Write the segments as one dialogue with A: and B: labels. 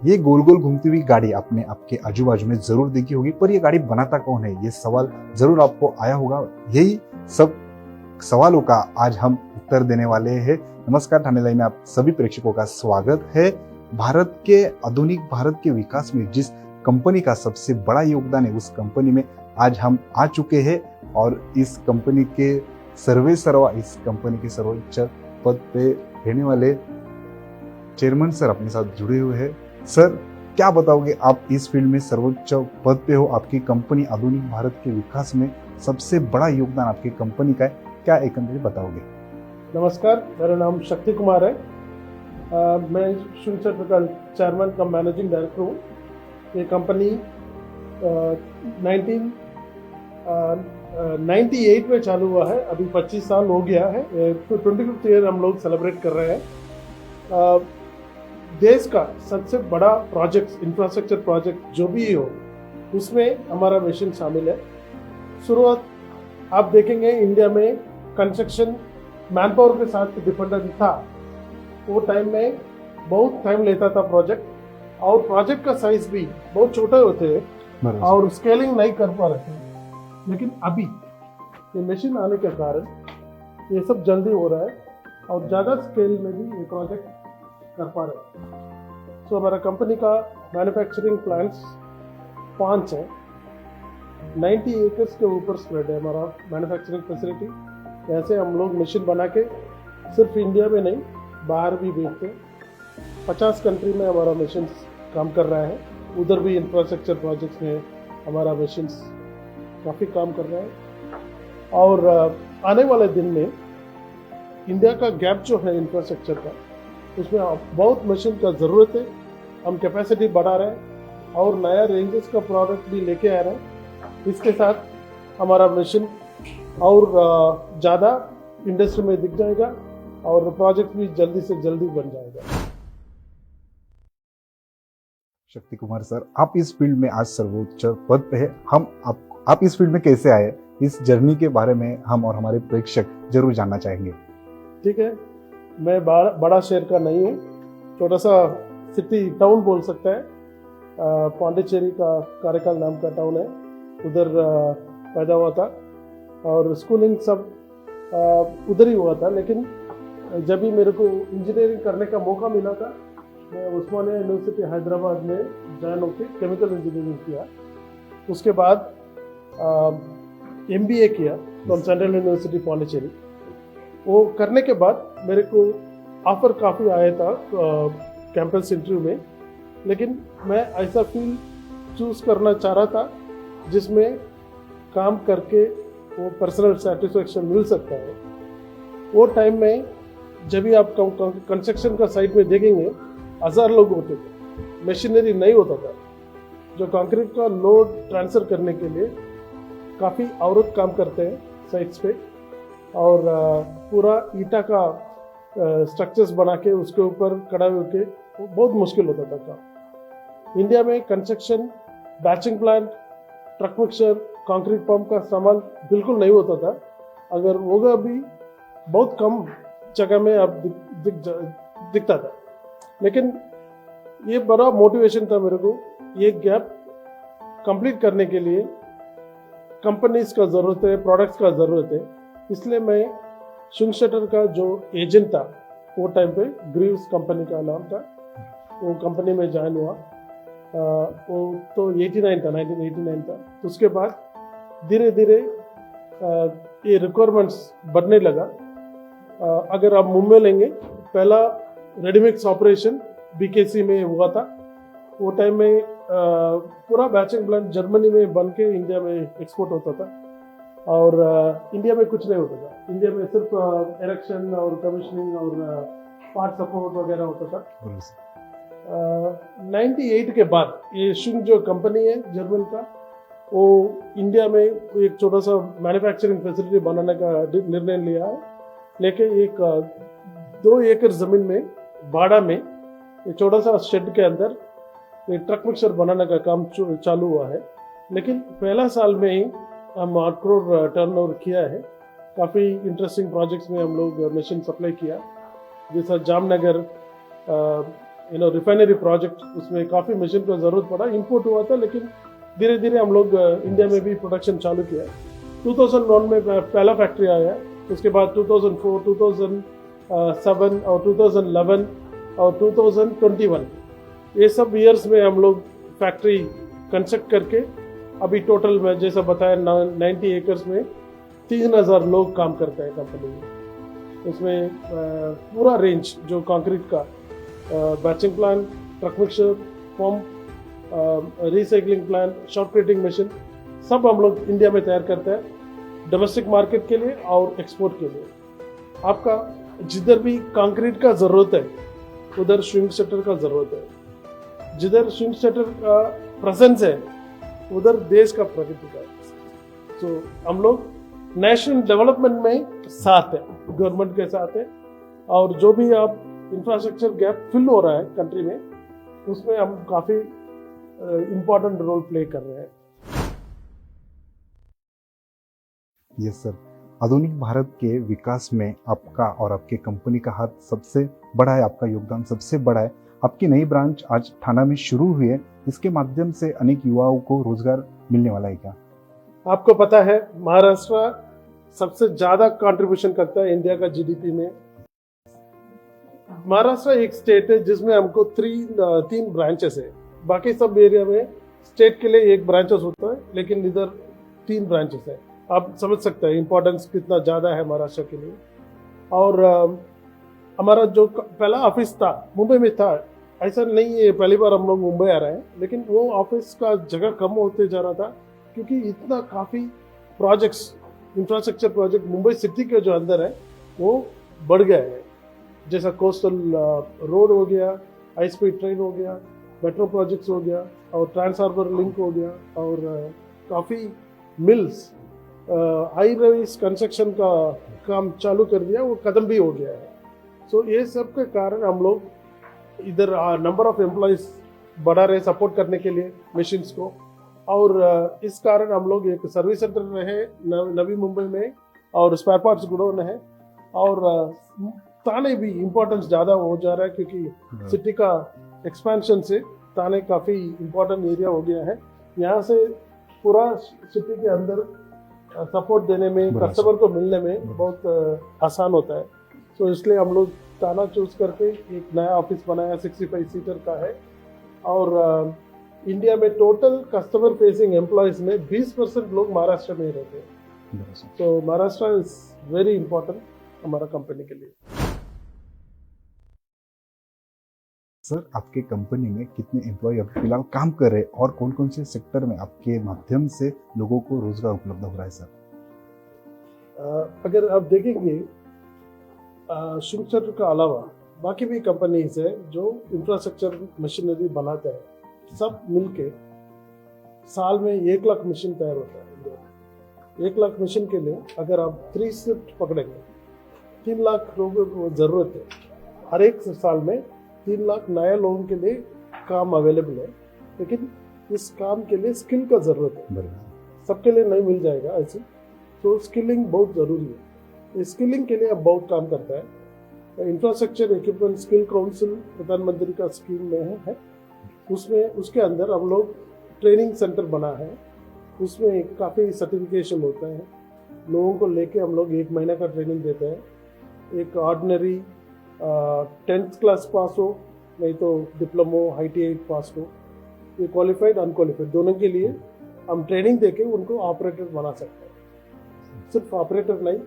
A: ये गोल गोल घूमती हुई गाड़ी आपने आपके आजू बाजू में जरूर देखी होगी, पर ये गाड़ी बनाता कौन है, ये सवाल जरूर आपको आया होगा। यही सब सवालों का आज हम उत्तर देने वाले हैं। नमस्कार, ठाणे लाइव में आप सभी प्रेक्षकों का स्वागत है। भारत के आधुनिक भारत के विकास में जिस कंपनी का सबसे बड़ा योगदान है, उस कंपनी में आज हम आ चुके हैं और इस कंपनी के सर्वोच्च पद पे रहने वाले चेयरमैन सर अपने साथ जुड़े हुए हैं। सर, क्या बताओगे, आप इस फील्ड में सर्वोच्च पद पे हो, आपकी कंपनी आधुनिक भारत के विकास में सबसे बड़ा योगदान आपकी कंपनी का है, क्या एकंदरीत बताओगे?
B: नमस्कार, मेरा नाम शक्ति कुमार है। मैं शुंगशटर का चेयरमैन का मैनेजिंग डायरेक्टर हूँ। ये कंपनी 1998 में चालू हुआ है, अभी 25 साल हो गया है। 25th ईयर हम लोग सेलिब्रेट कर रहे हैं। देश का सबसे बड़ा प्रोजेक्ट, इंफ्रास्ट्रक्चर प्रोजेक्ट जो भी हो, उसमें हमारा मिशन शामिल है। शुरुआत आप देखेंगे, इंडिया में कंस्ट्रक्शन मैन पावर के साथ डिपेंडेंट था। वो टाइम में बहुत टाइम लेता था प्रोजेक्ट, और प्रोजेक्ट का साइज भी बहुत छोटे होते हैं और स्केलिंग नहीं कर पा रहे थे। लेकिन अभी ये मशीन आने के कारण ये सब जल्दी हो रहा है और ज़्यादा स्केल में भी ये प्रोजेक्ट कर पा रहे हैं। सो हमारा कंपनी का मैन्युफैक्चरिंग प्लांट्स 5 है, 90 एकर्स के ऊपर स्प्रेड है हमारा मैन्युफैक्चरिंग फैसिलिटी। ऐसे हम लोग मशीन बना के सिर्फ इंडिया में नहीं, बाहर भी बेचते हैं। 50 कंट्री में हमारा मशीन काम कर रहा है। उधर भी इंफ्रास्ट्रक्चर प्रोजेक्ट्स में हमारा मशीन काफ़ी काम कर रहा है। और आने वाले दिन में इंडिया का गैप जो है इंफ्रास्ट्रक्चर का, उसमें बहुत मशीन का ज़रूरत है। हम कैपेसिटी बढ़ा रहे हैं और नया रेंजेस का प्रोडक्ट भी लेके आ रहे हैं। इसके साथ हमारा मशीन और ज़्यादा इंडस्ट्री में दिख जाएगा और प्रोजेक्ट भी जल्दी से जल्दी बन जाएगा।
A: शक्ति कुमार सर, आप इस फील्ड में आज सर्वोच्च पद पे है। आप इस फील्ड में कैसे आए, इस जर्नी के बारे में हम और हमारे प्रेक्षक जरूर जानना चाहेंगे।
B: ठीक है, मैं बड़ा शहर का नहीं हूँ, छोटा सा सिटी टाउन बोल सकता है। पांडिचेरी का कारेकाल नाम का टाउन है, उधर पैदा हुआ था और स्कूलिंग सब उधर ही हुआ था। लेकिन जब भी मेरे को इंजीनियरिंग करने का मौका मिला था, मैं उस्मानिया यूनिवर्सिटी हैदराबाद में ज्वाइन होकर केमिकल इंजीनियरिंग किया। उसके बाद MBA किया फ्रॉम सेंट्रल यूनिवर्सिटी पांडिचेरी। वो करने के बाद मेरे को ऑफर काफ़ी आया था कैंपस इंटरव्यू में, लेकिन मैं ऐसा फील्ड चूज़ करना चाह रहा था जिसमें काम करके वो पर्सनल सेटिस्फेक्शन मिल सकता है। वो टाइम में जब भी आप कंस्ट्रक्शन का साइट में देखेंगे, 1000 लोग होते थे, मशीनरी नहीं होता था। जो कंक्रीट का लोड ट्रांसफर करने के लिए काफ़ी औरत काम करते हैं साइट्स पे, और पूरा ईटा का स्ट्रक्चर्स बना के उसके ऊपर खड़ा होके बहुत मुश्किल होता था काम। इंडिया में construction, batching plant, truck mixer, concrete pump का सामान बिल्कुल नहीं होता था। अगर होगा भी बहुत कम जगह में अब दिखता था। लेकिन ये बड़ा मोटिवेशन था मेरे को, ये गैप कंप्लीट करने के लिए कंपनीज का ज़रूरत है, प्रोडक्ट्स का ज़रूरत है। इसलिए मैं शुंगशटर का जो एजेंट था, वो टाइम पे ग्रीव्स कंपनी का नाम था, वो कंपनी में ज्वाइन हुआ। वो तो 1989 था। उसके बाद धीरे धीरे ये रिक्वायरमेंट्स बढ़ने लगा। अगर आप मुंबई लेंगे, पहला रेडीमिक्स ऑपरेशन BKC में हुआ था। वो टाइम में पूरा बैचिंग प्लांट जर्मनी में बन के इंडिया में एक्सपोर्ट होता था, और इंडिया में कुछ नहीं होता था। इंडिया में सिर्फ इरेक्शन और कमीशनिंग और पार्ट सपोर्ट वगैरह होता था। 98 के बाद ये शुंग जो कंपनी है जर्मन का, वो इंडिया में एक छोटा सा मैन्युफैक्चरिंग फैसिलिटी बनाने का निर्णय लिया है। लेके एक 2 एकड़ ज़मीन में बाड़ा में एक छोटा सा शेड के अंदर ये ट्रक मिक्सर बनाने का काम चालू हुआ है। लेकिन पहला साल में ही हम 8 करोड़ टर्नओवर किया है। काफ़ी इंटरेस्टिंग प्रोजेक्ट्स में हम लोग मशीन सप्लाई किया, जैसा जामनगर रिफाइनरी प्रोजेक्ट, उसमें काफ़ी मशीन का ज़रूरत पड़ा, इंपोर्ट हुआ था, लेकिन धीरे धीरे हम लोग इंडिया में भी प्रोडक्शन चालू किया। 2001 में पहला फैक्ट्री आया, उसके बाद 2004, 2007 और 2011 और 2021, ये सब ईयर्स में हम लोग फैक्ट्री कंस्ट्रक्ट करके अभी टोटल में जैसा बताया 90 एकर्स में 3000 लोग काम करते हैं कंपनी में। उसमें पूरा रेंज जो कंक्रीट का batching plant, truck mixer, pump, recycling plant, shortcutting machine, सब हम लोग इंडिया में तैयार करते हैं डोमेस्टिक मार्केट के लिए और एक्सपोर्ट के लिए। आपका जिधर भी कंक्रीट का ज़रूरत है उधर स्विंग सेटर का ज़रूरत है, जिधर स्विंग सेटर का प्रेजेंस है उधर देश का प्रगति का। तो हम लोग नेशनल डेवलपमेंट में साथ है, गवर्नमेंट के साथ है, और जो भी आप इंफ्रास्ट्रक्चर गैप फिल हो रहा है कंट्री में, उसमें हम काफ़ी इम्पोर्टेंट रोल प्ले कर रहे हैं।
A: यस सर, आधुनिक भारत के विकास में आपका और आपके कंपनी का हाथ सबसे बड़ा है, आपका योगदान सबसे बड़ा है। आपकी नई ब्रांच आज ठाणा में शुरू हुई है, इसके माध्यम से अनेक युवाओं को रोजगार मिलने वाला है क्या?
B: आपको पता है महाराष्ट्र सबसे ज्यादा कंट्रीब्यूशन करता है इंडिया का जीडीपी में। महाराष्ट्र एक स्टेट है जिसमें हमको तीन ब्रांचेस है, बाकी सब एरिया में स्टेट के लिए एक ब्रांचेस होता है, लेकिन इधर 3 ब्रांचेस है। आप समझ सकते हैं इंपॉर्टेंस कितना ज़्यादा है महाराष्ट्र के लिए। और हमारा जो पहला ऑफिस था मुंबई में था, ऐसा नहीं है पहली बार हम लोग मुंबई आ रहे हैं, लेकिन वो ऑफिस का जगह कम होते जा रहा था क्योंकि इतना काफ़ी projects, infrastructure project Mumbai city के जो अंदर है वो बढ़ गया है। जैसा कोस्टल रोड हो गया, हाई स्पीड ट्रेन हो गया, मेट्रो प्रोजेक्ट्स हो गया, और ट्रांस हार्बर लिंक हो गया, और काफ़ी मिल्स, हाई राइज कंस्ट्रक्शन का काम चालू कर दिया, वो कदम भी हो गया है। सो ये सब के कारण हम लोग इधर नंबर ऑफ एम्प्लॉयज़ बढ़ा रहे सपोर्ट करने के लिए मशीन्स को, और इस कारण हम लोग एक सर्विस सेंटर में है नवी मुंबई में, और स्पेयर पार्ट्स गुडोन है, और थाने भी इम्पोर्टेंस ज़्यादा हो जा रहा है क्योंकि सिटी का एक्सपेंशन से थाने काफ़ी इम्पोर्टेंट एरिया हो गया है। यहाँ से पूरा सिटी के अंदर सपोर्ट देने में, कस्टमर को मिलने में बहुत आसान होता है। तो इसलिए हम लोग थाना चूज करके एक नया ऑफिस बनाया, 65 सीटर का है, और इंडिया में टोटल कस्टमर फेसिंग एम्प्लॉयज में 20% लोग महाराष्ट्र में ही रहते हैं। तो महाराष्ट्र इज वेरी इंपॉर्टेंट हमारा कंपनी के लिए।
A: सर, आपके कंपनी में कितने एम्प्लॉय अभी फिलहाल काम कर रहे हैं और कौन कौन से सेक्टर में आपके माध्यम से लोगों को रोजगार उपलब्ध हो रहा है सर?
B: अगर आप देखेंगे शुल्क सेक्टर के अलावा बाकी भी कंपनीज है जो इंफ्रास्ट्रक्चर मशीनरी बनाते हैं, सब मिलके साल में 1 लाख मशीन तैयार होता है इंडिया में। 1 लाख मशीन के लिए अगर आप 3 शिफ्ट पकड़ेंगे, 3 लाख लोगों को जरूरत है। हर एक साल में 3 लाख नए लोगों के लिए काम अवेलेबल है, लेकिन इस काम के लिए स्किल का जरूरत है, सबके लिए नहीं मिल जाएगा ऐसे। तो स्किलिंग बहुत ज़रूरी है। स्किलिंग के लिए अब बहुत काम करता है। इंफ्रास्ट्रक्चर इक्विपमेंट स्किल काउंसिल प्रधानमंत्री का स्कीम में है, उसमें उसके अंदर हम लोग ट्रेनिंग सेंटर बना है, उसमें काफ़ी सर्टिफिकेशन होता है। लोगों को लेके हम लोग 1 महीना का ट्रेनिंग देते हैं। एक ऑर्डिनरी 10th क्लास पास हो, नहीं तो डिप्लोमो ITI पास हो, ये क्वालिफाइड अनक्वालिफाइड दोनों के लिए हम ट्रेनिंग देके उनको ऑपरेटर बना सकते हैं। सिर्फ ऑपरेटर नहीं,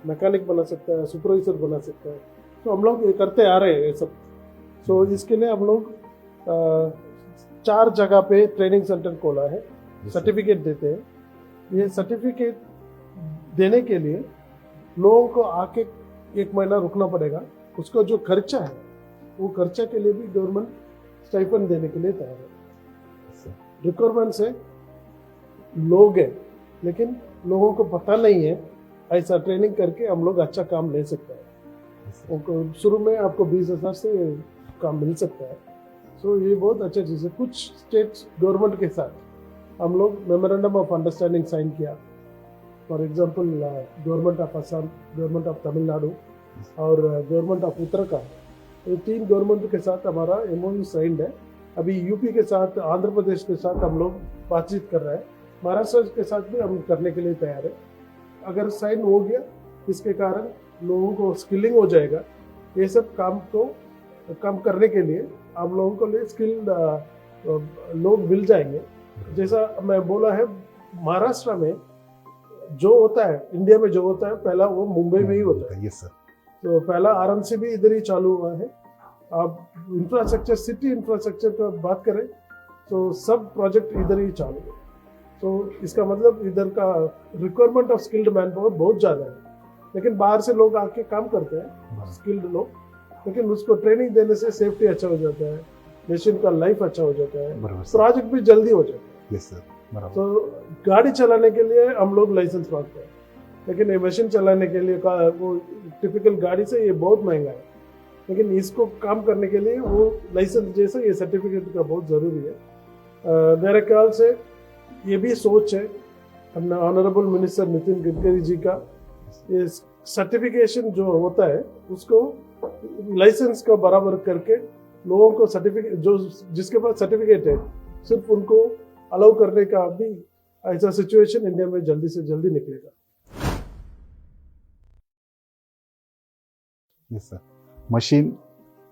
B: मैकेनिक बना सकता है, सुपरवाइजर बना सकता है। तो हम लोग ये करते आ रहे हैं ये सब। तो इसके लिए हम लोग 4 जगह पे ट्रेनिंग सेंटर खोला है, सर्टिफिकेट देते हैं। ये सर्टिफिकेट देने के लिए लोगों को आके 1 महीना रुकना पड़ेगा। उसका जो खर्चा है वो खर्चा के लिए भी गवर्नमेंट स्टाइपेंड देने के लिए तैयार है। रिक्वायरमेंट्स है, लोग हैं, लेकिन लोगों को पता नहीं है। ऐसा ट्रेनिंग करके हम लोग अच्छा काम ले सकते हैं। शुरू में आपको 20,000 से काम मिल सकता है। सो ये बहुत अच्छा चीज़ है। कुछ स्टेट गवर्नमेंट के साथ हम लोग मेमोरेंडम ऑफ अंडरस्टैंडिंग साइन किया। For example government of Assam, government of Tamil Nadu और गवर्नमेंट ऑफ उत्तराखंड, ये 3 गवर्नमेंट के साथ हमारा MOU साइंड है। अभी यूपी के साथ, आंध्र प्रदेश के साथ हम लोग बातचीत कर रहे हैं, महाराष्ट्र के साथ भी हम करने के लिए तैयार है। अगर साइन हो गया, इसके कारण लोगों को स्किलिंग हो जाएगा। ये सब काम को कम करने के लिए हम लोगों को लिए स्किल्ड लोग मिल जाएंगे। जैसा मैं बोला है, महाराष्ट्र में जो होता है, इंडिया में जो होता है, पहला वो मुंबई में ही होता है।
A: Yes sir.
B: तो पहला RMC भी इधर ही चालू हुआ है। अब इंफ्रास्ट्रक्चर, सिटी इंफ्रास्ट्रक्चर का बात करें तो सब प्रोजेक्ट इधर ही चालू है। तो इसका मतलब इधर का requirement of skilled man power बहुत ज़्यादा है, लेकिन बाहर से लोग आके काम करते हैं, स्किल्ड लोग, लेकिन उसको ट्रेनिंग देने से सेफ्टी अच्छा हो जाता है, मशीन का लाइफ अच्छा हो जाता है, प्रोजेक्ट भी जल्दी हो जाता है।
A: यस सर, बराबर।
B: तो गाड़ी चलाने के लिए हम लोग लाइसेंस मांगते हैं, लेकिन ये मशीन चलाने के लिए वो टिपिकल गाड़ी से ये बहुत महंगा है, लेकिन इसको काम करने के लिए वो लाइसेंस जैसा ये सर्टिफिकेट का बहुत ज़रूरी है। मेरे ख्याल से ये भी सोच है अपना ऑनरेबल मिनिस्टर नितिन गडकरी जी का, ये सर्टिफिकेशन जो होता है उसको लाइसेंस का बराबर करके लोगों को सर्टिफिकेट, जो जिसके पास सर्टिफिकेट है सिर्फ उनको अलाउ करने का भी ऐसा सिचुएशन इंडिया में जल्दी से जल्दी निकलेगा।
A: Yes sir. मशीन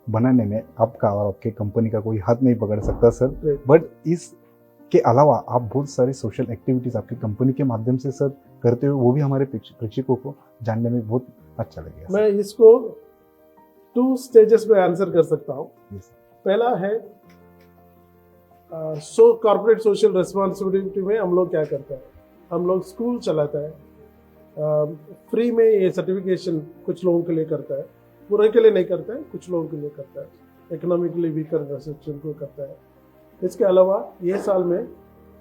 A: बनाने में आपका और आपके कंपनी का कोई हाथ नहीं पकड़ सकता सर, बट इसके अलावा आप बहुत सारी सोशल एक्टिविटीज आपकी कंपनी के माध्यम से सर करते हुए, वो भी हमारे प्रेक्षकों को जानने में बहुत अच्छा लगेगा।
B: मैं इसको 2 स्टेजेस में आंसर कर सकता हूँ। पहला है कॉर्पोरेट सोशल रिस्पॉन्सिबिलिटी में हम लोग क्या करते हैं, हम लोग स्कूल चलाता है, फ्री में ये सर्टिफिकेशन कुछ लोगों के लिए करता है, पूरे के लिए नहीं करता है, कुछ लोगों के लिए करता है, इकोनॉमिकली वीकर सेक्शन को करता है। इसके अलावा ये साल में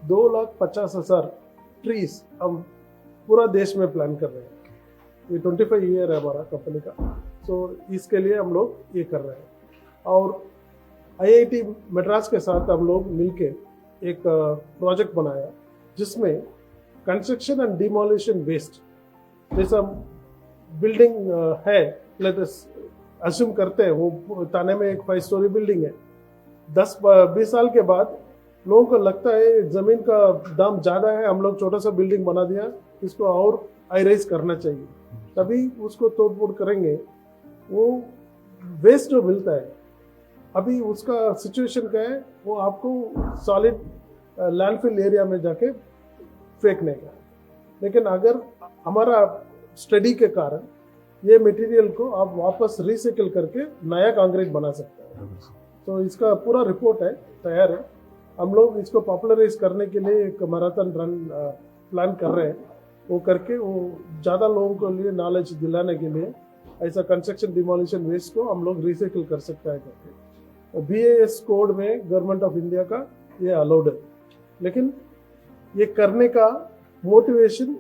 B: 2,50,000 ट्रीज हम पूरा देश में प्लान कर रहे हैं। ये 25 ईयर है हमारा कंपनी का, तो इसके लिए हम लोग ये कर रहे हैं। और IIT मद्रास के साथ हम लोग मिलके एक प्रोजेक्ट बनाया जिसमें कंस्ट्रक्शन एंड डिमोलिशन वेस्ट, जैसा बिल्डिंग है, लेट अस अज्यूम करते हैं वो थाने में एक 5 स्टोरी बिल्डिंग है, 10-20 साल के बाद लोगों को लगता है ज़मीन का दाम ज़्यादा है, हम लोग छोटा सा बिल्डिंग बना दिया, इसको और हाई राइज करना चाहिए, तभी उसको तोड़ फोड़ करेंगे। वो वेस्ट जो मिलता है अभी उसका सिचुएशन क्या है, वो आपको सॉलिड लैंडफिल एरिया में जाके फेंकने का। लेकिन अगर हमारा स्टडी के कारण ये मटेरियल को आप वापस रिसाइकिल करके नया कंक्रीट बना सकते हैं। तो इसका पूरा रिपोर्ट है, तैयार है। हम लोग इसको पॉपुलराइज करने के लिए एक मैराथन रन प्लान कर रहे हैं, वो करके वो ज़्यादा लोगों को लिए नॉलेज दिलाने के लिए ऐसा कंस्ट्रक्शन डिमोलिशन वेस्ट को हम लोग रिसाइकिल कर सकते हैं करके। BIS कोड में गवर्नमेंट ऑफ इंडिया का ये अलाउड है, लेकिन ये करने का मोटिवेशन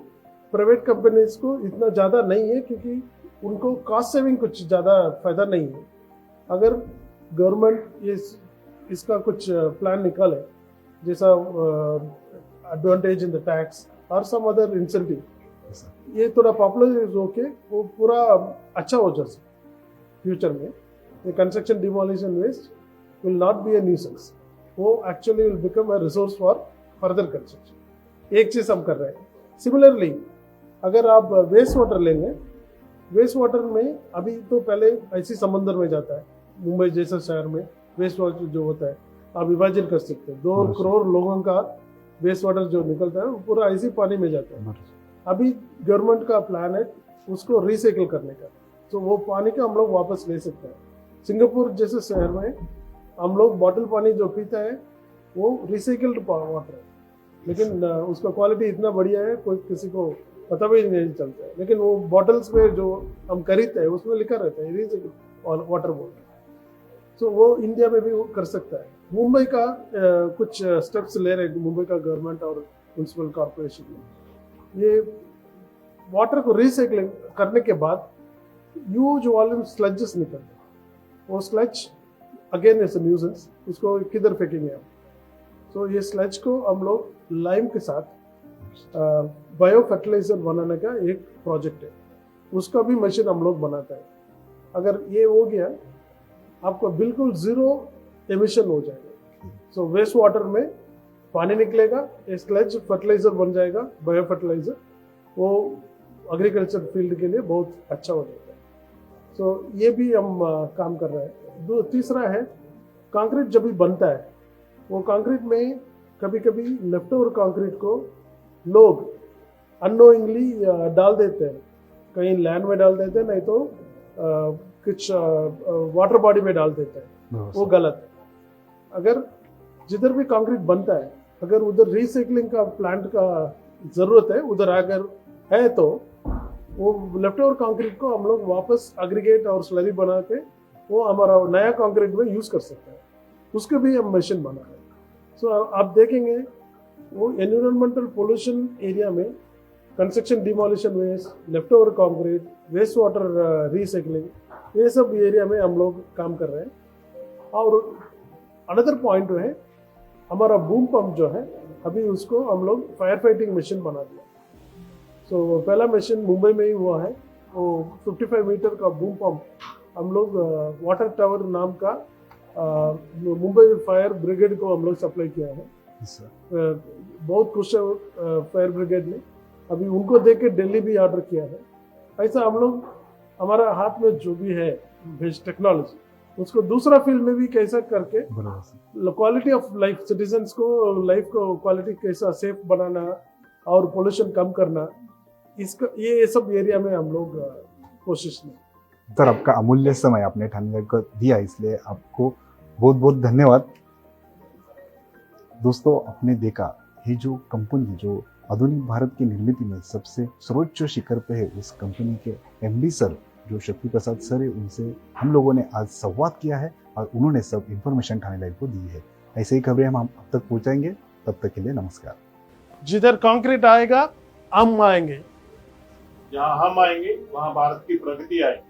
B: प्राइवेट कंपनीज को इतना ज़्यादा नहीं है, क्योंकि उनको कॉस्ट सेविंग कुछ ज़्यादा फायदा नहीं है। अगर गवर्नमेंट इसका कुछ प्लान निकाले, जैसा एडवांटेज इन द टैक्स और सम अदर इंसेंटिव, ये थोड़ा पॉपुलराइज होके वो पूरा अच्छा हो जाए फ्यूचर में, the construction demolition waste will not be a nuisance, वो actually will become a resource for further construction। एक चीज़ हम कर रहे हैं। सिमिलरली अगर आप वेस्ट वाटर लेंगे, वेस्ट वाटर में अभी तो पहले ऐसी समंदर में जाता है, मुंबई जैसा शहर में वेस्ट वाटर जो होता है आप विभाजन कर सकते हैं, 2 करोड़ लोगों का वेस्ट वाटर जो निकलता है वो पूरा ऐसी पानी में जाता है। अभी गवर्नमेंट का प्लान है उसको रिसाइकिल करने का, तो वो पानी का हम लोग वापस ले सकते हैं। सिंगापुर जैसे शहर में हम लोग बॉटल पानी जो पीता है वो रिसाइकिल्ड वाटर है, लेकिन उसका क्वालिटी इतना बढ़िया है कोई किसी को पता भी नहीं चलता है। लेकिन वो बॉटल्स में जो हम खरीदते हैं उसमें लिखा रहता है रिसाइकिल वाटर बॉटल, तो वो इंडिया में भी वो कर सकता है। मुंबई का कुछ स्टेप्स ले रहे हैं मुंबई का गवर्नमेंट और म्यूनसिपल कॉरपोरेशन में। ये वाटर को रिसाइकिल करने के बाद ह्यूज वॉल्यूम स्लजेस निकलते हैं, वो sludge again is a nuisance, उसको किधर फेंकेंगे हम? तो ये स्लज को हम लोग लाइम के साथ बायो फर्टिलाइजर बनाने का एक प्रोजेक्ट है, उसका भी मशीन हम लोग बनाता है। अगर ये हो गया आपका बिल्कुल जीरो एमिशन हो जाएगा। सो वेस्ट वाटर में पानी निकलेगा, स्लज फर्टिलाइजर बन जाएगा, बायो फर्टिलाइजर, वो एग्रीकल्चर फील्ड के लिए बहुत अच्छा हो जाएगा। सो ये भी हम काम कर रहे हैं। तीसरा है कंक्रीट जब भी बनता है, वो कंक्रीट में कभी कभी लेफ्ट ओवर कंक्रीट को लोग अननोइंगली डाल देते हैं, कहीं लैंड में डाल देते हैं, नहीं तो कुछ वाटर बॉडी में डाल देते हैं, वो गलत है। अगर जिधर भी कंक्रीट बनता है, अगर उधर रिसाइकलिंग का प्लांट का जरूरत है, उधर अगर है तो वो लेफ्ट ओवर कंक्रीट को हम लोग वापस एग्रीगेट और स्लरी बना के वो हमारा नया कंक्रीट में यूज कर सकते हैं। उसके भी हम मशीन बना रहे हैं। सो आप देखेंगे वो एनवायरमेंटल पोल्यूशन एरिया में construction demolition waste, left over concrete, waste water recycling, ये सब एरिया में हम लोग काम कर रहे हैं। और अनदर पॉइंट है हमारा बूम पंप जो है, अभी उसको हम लोग फायर फाइटिंग मशीन बना दिया। सो पहला मशीन मुंबई में ही हुआ है, वो 55 मीटर का बूम पंप हम लोग वाटर टावर नाम का मुंबई फायर ब्रिगेड को हम लोग सप्लाई किया है। बहुत खुश है फायर ब्रिगेड ने, अभी उनको देख के दिल्ली भी ऑर्डर किया है। ऐसा हम लोग हमारा हाथ में जो भी है बेस्ट टेक्नोलॉजी, उसको दूसरा फील्ड में भी कैसा करके क्वालिटी ऑफ लाइफ, सिटीजन्स को लाइफ को क्वालिटी कैसा सेफ बनाना और पोल्यूशन कम करना, इसका ये सब एरिया में हम लोग कोशिश में।
A: सर, आपका अमूल्य समय आपने ठाणे को दिया, इसलिए आपको बहुत बहुत धन्यवाद। दोस्तों, आपने देखा ये जो कंपनी जो आधुनिक भारत की निर्मित में सबसे सर्वोच्च शिखर पे है, उस कंपनी के एमडी सर जो शक्ति प्रसाद सर है, उनसे हम लोगों ने आज संवाद किया है और उन्होंने सब इन्फॉर्मेशन ठाणे लाइव को दी है। ऐसे ही खबरें हम आप तक पहुंचाएंगे। तब तक के लिए नमस्कार।
B: जिधर कंक्रीट आएगा हम आएंगे,
C: जहाँ हम आएंगे वहाँ भारत की प्रगति आएगी।